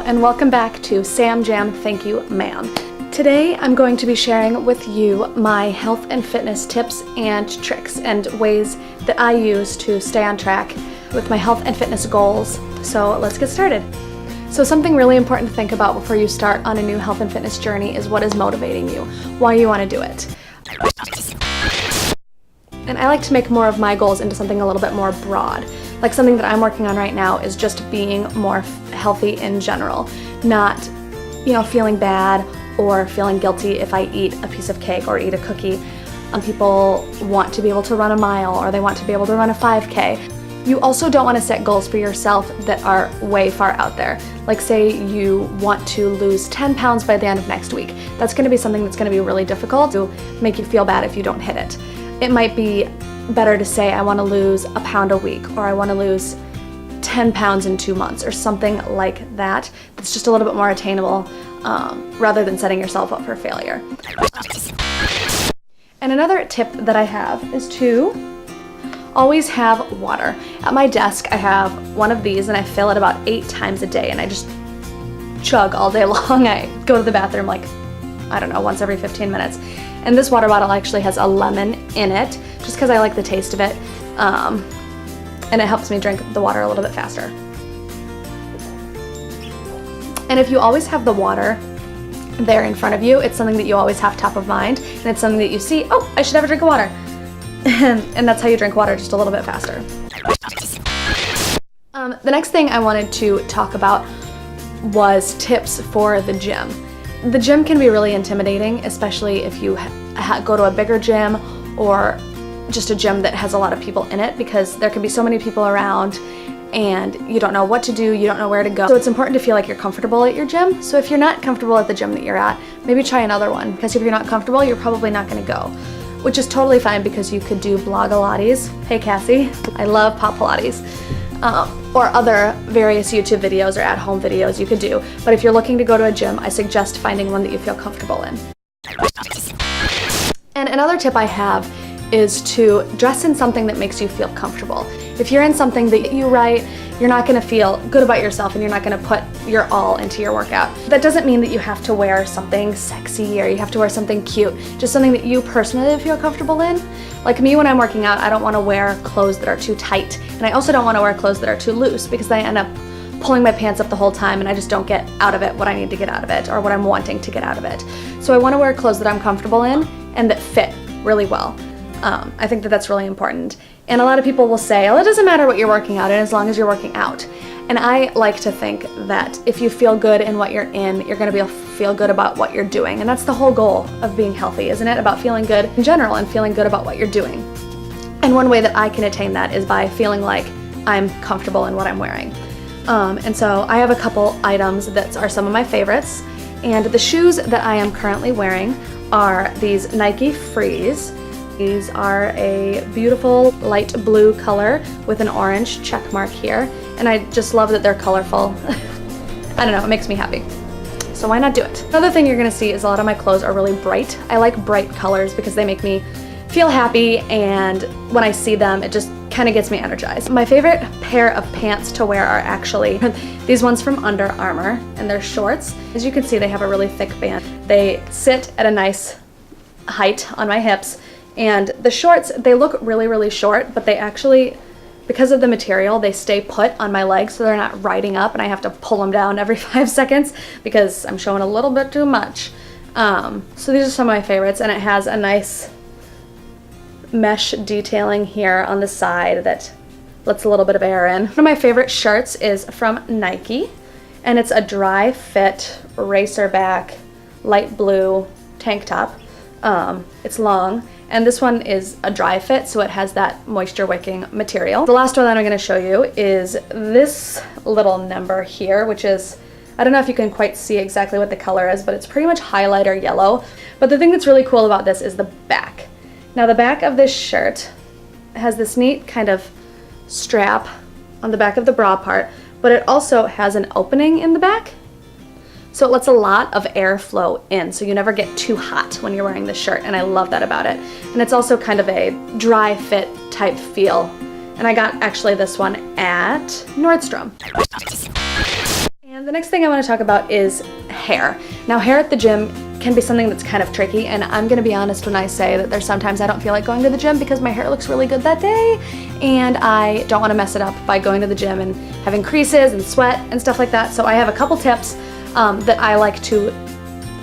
and welcome back to Sam Jam Thank You Ma'am. Today I'm going to be sharing with you my health and fitness tips and tricks and ways that I use to stay on track with my health and fitness goals. So let's get started. So something really important to think about before you start on a new health and fitness journey is what is motivating you, why you want to do it. And I like to make more of my goals into something a little bit more broad. Like something that I'm working on right now is just being more healthy in general, not, feeling bad or feeling guilty if I eat a piece of cake or eat a cookie. People want to be able to run a mile or they want to be able to run a 5K. You also don't want to set goals for yourself that are way far out there. Like say you want to lose 10 pounds by the end of next week. That's going to be something that's going to be really difficult to make you feel bad if you don't hit it. It might be better to say I want to lose a pound a week, or I want to lose 10 pounds in 2 months, or something like that. That's just a little bit more attainable rather than setting yourself up for failure. And another tip that I have is to always have water. At my desk I have one of these and I fill it about 8 times a day, and I just chug all day long. I go to the bathroom once every 15 minutes. And this water bottle actually has a lemon in it, just because I like the taste of it, and it helps me drink the water a little bit faster. And if you always have the water there in front of you, it's something that you always have top of mind, and it's something that you see, oh, I should have a drink of water. And that's how you drink water, just a little bit faster. The next thing I wanted to talk about was tips for the gym. The gym can be really intimidating, especially if you go to a bigger gym or just a gym that has a lot of people in it, because there can be so many people around and you don't know what to do, you don't know where to go. So it's important to feel like you're comfortable at your gym. So if you're not comfortable at the gym that you're at, maybe try another one, because if you're not comfortable, you're probably not going to go, which is totally fine, because you could do Blogilates. Hey Cassie, I love Pop Pilates. Or other various YouTube videos or at-home videos you could do. But if you're looking to go to a gym, I suggest finding one that you feel comfortable in. And another tip I have is to dress in something that makes you feel comfortable. If you're in something that you write, you're not going to feel good about yourself and you're not going to put your all into your workout. That doesn't mean that you have to wear something sexy or you have to wear something cute, just something that you personally feel comfortable in. Like me, when I'm working out, I don't want to wear clothes that are too tight, and I also don't want to wear clothes that are too loose, because I end up pulling my pants up the whole time and I just don't get out of it what I need to get out of it or what I'm wanting to get out of it. So I want to wear clothes that I'm comfortable in and that fit really well. I think that that's really important. And a lot of people will say, oh, it doesn't matter what you're working out in as long as you're working out. And I like to think that if you feel good in what you're in, you're going to feel good about what you're doing. And that's the whole goal of being healthy, isn't it? About feeling good in general and feeling good about what you're doing. And one way that I can attain that is by feeling like I'm comfortable in what I'm wearing. And so I have a couple items that are some of my favorites. And the shoes that I am currently wearing are these Nike Frees. These are a beautiful light blue color with an orange check mark here, and I just love that they're colorful. I don't know, it makes me happy. So why not do it? Another thing you're gonna see is a lot of my clothes are really bright. I like bright colors because they make me feel happy, and when I see them, it just kind of gets me energized. My favorite pair of pants to wear are actually these ones from Under Armour, and they're shorts. As you can see, they have a really thick band. They sit at a nice height on my hips. And the shorts, they look really, really short, but they actually, because of the material, they stay put on my legs, so they're not riding up and I have to pull them down every 5 seconds because I'm showing a little bit too much. So these are some of my favorites, and it has a nice mesh detailing here on the side that lets a little bit of air in. One of my favorite shirts is from Nike, and it's a dry fit racer back light blue tank top. It's long. And this one is a dry fit, so it has that moisture wicking material. The last one that I'm going to show you is this little number here, which is, I don't know if you can quite see exactly what the color is, but it's pretty much highlighter yellow. But the thing that's really cool about this is the back. Now the back of this shirt has this neat kind of strap on the back of the bra part, but it also has an opening in the back. So it lets a lot of air flow in, so you never get too hot when you're wearing this shirt, and I love that about it. And it's also kind of a dry fit type feel. And I got actually this one at Nordstrom. And the next thing I want to talk about is hair. Now, hair at the gym can be something that's kind of tricky, and I'm gonna be honest when I say that there's sometimes I don't feel like going to the gym because my hair looks really good that day, and I don't want to mess it up by going to the gym and having creases and sweat and stuff like that. So I have a couple tips that I like to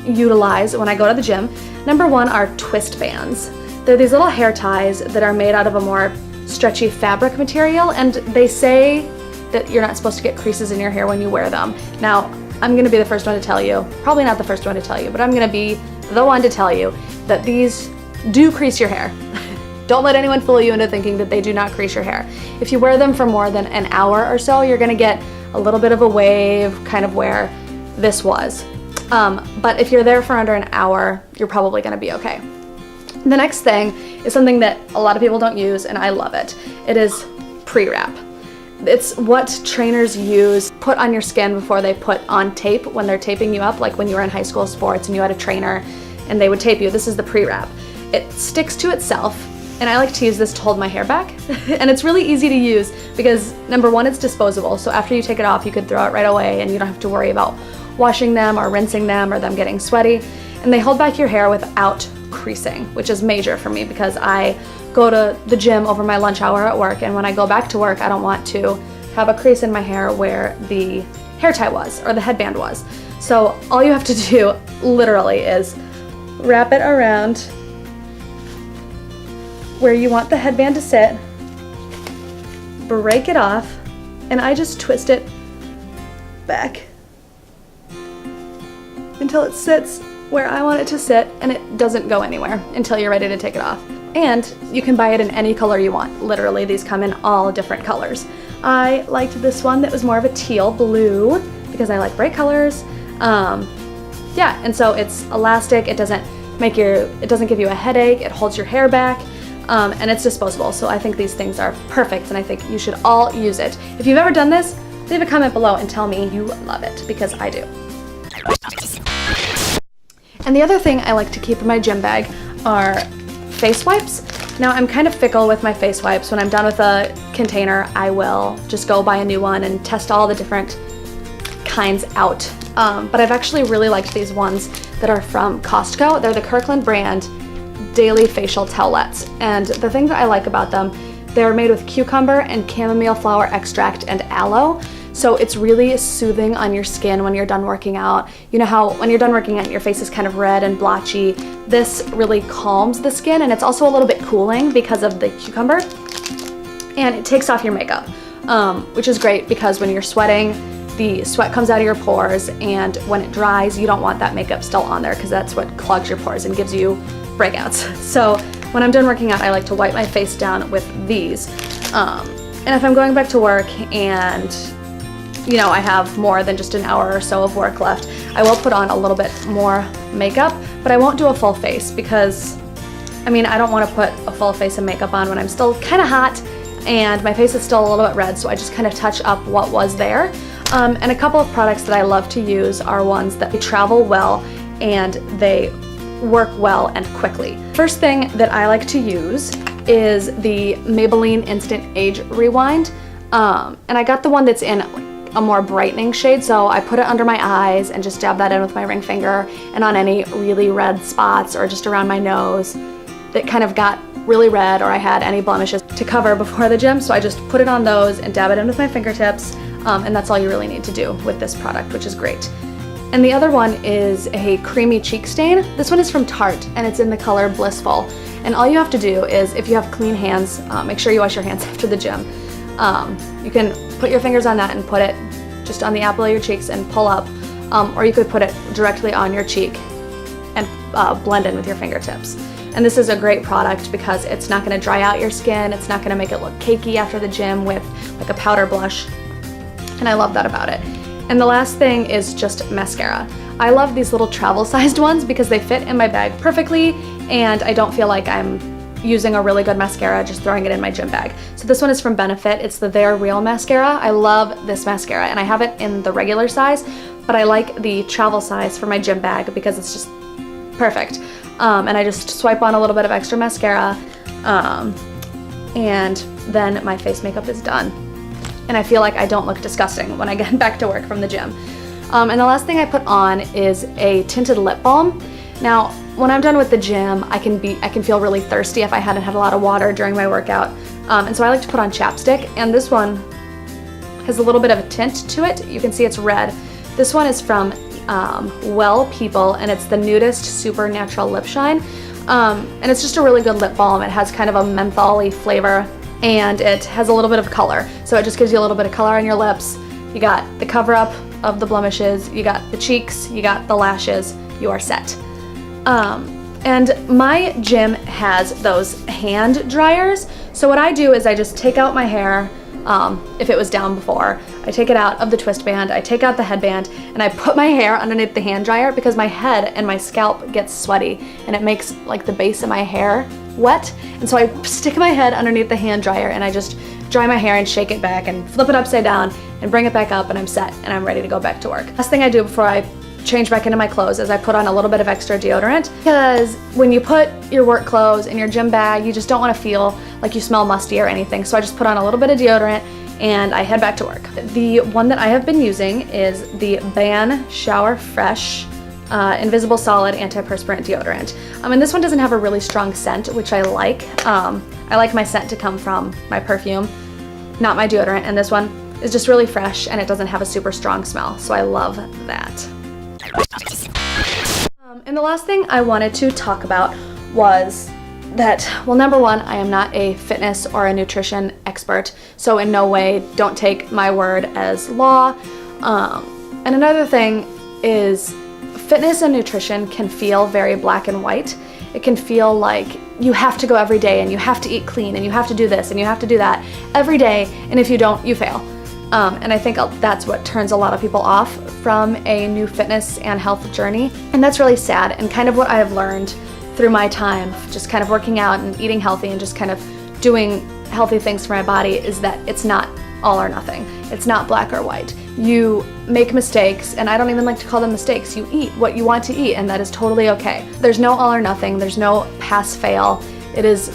utilize when I go to the gym. Number one are twist bands. They're these little hair ties that are made out of a more stretchy fabric material, and they say that you're not supposed to get creases in your hair when you wear them. Now, I'm gonna be the first one to tell you, probably not the first one to tell you, but I'm gonna be the one to tell you that these do crease your hair. Don't let anyone fool you into thinking that they do not crease your hair. If you wear them for more than an hour or so, you're gonna get a little bit of a wave, kind of where this was. But if you're there for under an hour, you're probably gonna be okay. The next thing is something that a lot of people don't use, and I love it. It is pre-wrap. It's what trainers use, put on your skin before they put on tape when they're taping you up, like when you were in high school sports and you had a trainer and they would tape you. This is the pre-wrap. It sticks to itself, and I like to use this to hold my hair back. And it's really easy to use because number one, it's disposable. So after you take it off, you could throw it right away and you don't have to worry about washing them or rinsing them or them getting sweaty. And they hold back your hair without creasing, which is major for me because I go to the gym over my lunch hour at work, and when I go back to work, I don't want to have a crease in my hair where the hair tie was or the headband was. So all you have to do literally is wrap it around where you want the headband to sit, break it off, and I just twist it back until it sits where I want it to sit, and it doesn't go anywhere until you're ready to take it off. And you can buy it in any color you want. Literally, these come in all different colors. I liked this one that was more of a teal blue because I like bright colors. Yeah, and so it's elastic. It doesn't give you a headache. It holds your hair back, and it's disposable. So I think these things are perfect, and I think you should all use it. If you've ever done this, leave a comment below and tell me you love it, because I do. And the other thing I like to keep in my gym bag are face wipes. Now, I'm kind of fickle with my face wipes. When I'm done with a container, I will just go buy a new one and test all the different kinds out. But I've actually really liked these ones that are from Costco. They're the Kirkland brand Daily Facial Towelettes. And the thing that I like about them, they're made with cucumber and chamomile flower extract and aloe. So it's really soothing on your skin when you're done working out. You know how when you're done working out, your face is kind of red and blotchy. This really calms the skin, and it's also a little bit cooling because of the cucumber. And it takes off your makeup, which is great because when you're sweating, the sweat comes out of your pores, and when it dries, you don't want that makeup still on there because that's what clogs your pores and gives you breakouts. So when I'm done working out, I like to wipe my face down with these. And if I'm going back to work and you know, I have more than just an hour or so of work left, I will put on a little bit more makeup, but I won't do a full face because, I mean, I don't want to put a full face of makeup on when I'm still kind of hot and my face is still a little bit red, so I just kind of touch up what was there. And a couple of products that I love to use are ones that travel well and they work well and quickly. First thing that I like to use is the Maybelline Instant Age Rewind, and I got the one that's in a more brightening shade, so I put it under my eyes and just dab that in with my ring finger and on any really red spots or just around my nose that kind of got really red or I had any blemishes to cover before the gym. So I just put it on those and dab it in with my fingertips, and that's all you really need to do with this product, which is great. And the other one is a creamy cheek stain. This one is from Tarte and it's in the color Blissful. And all you have to do is, if you have clean hands, make sure you wash your hands after the gym. You can put your fingers on that and put it just on the apple of your cheeks and pull up, or you could put it directly on your cheek and blend in with your fingertips. And this is a great product because it's not going to dry out your skin, it's not going to make it look cakey after the gym with like a powder blush, and I love that about it. And the last thing is just mascara. I love these little travel sized ones because they fit in my bag perfectly and I don't feel like I'm using a really good mascara just throwing it in my gym bag. So this one is from Benefit. It's the They're Real mascara. I love this mascara and I have it in the regular size, but I like the travel size for my gym bag because it's just perfect. And I just swipe on a little bit of extra mascara, and then my face makeup is done. And I feel like I don't look disgusting when I get back to work from the gym. And the last thing I put on is a tinted lip balm. Now, when I'm done with the gym, I can feel really thirsty if I hadn't had a lot of water during my workout. And so I like to put on chapstick, and this one has a little bit of a tint to it. You can see it's red. This one is from Well People, and it's the Nudist Super Natural Lip Shine. And it's just a really good lip balm. It has kind of a menthol-y flavor, and it has a little bit of color. So it just gives you a little bit of color on your lips. You got the cover-up of the blemishes, you got the cheeks, you got the lashes, you are set. And my gym has those hand dryers. So what I do is I just take out my hair, if it was down before, I take it out of the twist band, I take out the headband, and I put my hair underneath the hand dryer because my head and my scalp gets sweaty and it makes like the base of my hair wet. And so I stick my head underneath the hand dryer and I just dry my hair and shake it back and flip it upside down and bring it back up, and I'm set and I'm ready to go back to work. Last thing I do before I change back into my clothes is I put on a little bit of extra deodorant, because when you put your work clothes in your gym bag, you just don't want to feel like you smell musty or anything. So I just put on a little bit of deodorant and I head back to work. The one that I have been using is the Ban Shower Fresh Invisible Solid Antiperspirant Deodorant. And this one doesn't have a really strong scent, which I like. I like my scent to come from my perfume, not my deodorant, and this one is just really fresh and it doesn't have a super strong smell, so I love that. And the last thing I wanted to talk about was that, well, number one, I am not a fitness or a nutrition expert, so in no way don't take my word as law. And another thing is fitness and nutrition can feel very black and white. It can feel like you have to go every day and you have to eat clean and you have to do this and you have to do that every day, and if you don't, you fail. And I think that's what turns a lot of people off from a new fitness and health journey. And that's really sad, and kind of what I have learned through my time, just kind of working out and eating healthy and just kind of doing healthy things for my body, is that it's not all or nothing. It's not black or white. You make mistakes, and I don't even like to call them mistakes. You eat what you want to eat, and that is totally okay. There's no all or nothing. There's no pass fail. It is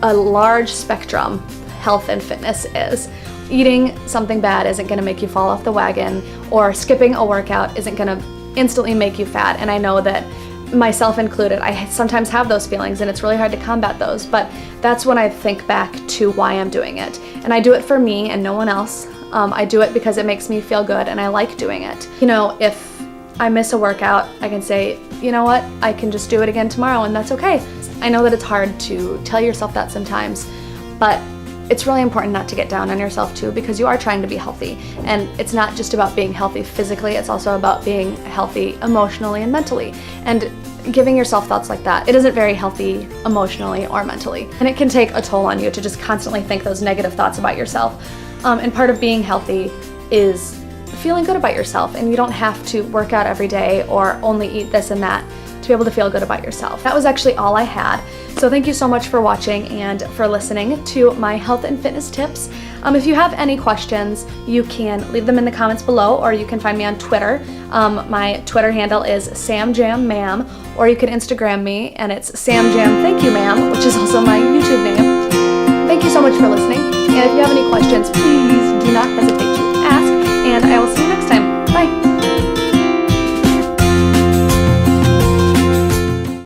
a large spectrum, health and fitness is. Eating something bad isn't going to make you fall off the wagon, or skipping a workout isn't going to instantly make you fat. And I know that, myself included, I sometimes have those feelings and it's really hard to combat those, but that's when I think back to why I'm doing it. And I do it for me and no one else. I do it because it makes me feel good and I like doing it. You know, if I miss a workout, I can say, you know what, I can just do it again tomorrow, and that's okay. I know that it's hard to tell yourself that sometimes, but it's really important not to get down on yourself too, because you are trying to be healthy. And it's not just about being healthy physically, it's also about being healthy emotionally and mentally. And giving yourself thoughts like that, it isn't very healthy emotionally or mentally. And it can take a toll on you to just constantly think those negative thoughts about yourself. And part of being healthy is feeling good about yourself, and you don't have to work out every day or only eat this and that to be able to feel good about yourself. That was actually all I had. So thank you so much for watching and for listening to my health and fitness tips. If you have any questions, you can leave them in the comments below, or you can find me on Twitter. My Twitter handle is samjammam, or you can Instagram me, and it's samjamthankyouMam, which is also my YouTube name. Thank you so much for listening, and if you have any questions, please do not hesitate to ask, and I will see you next time. Bye!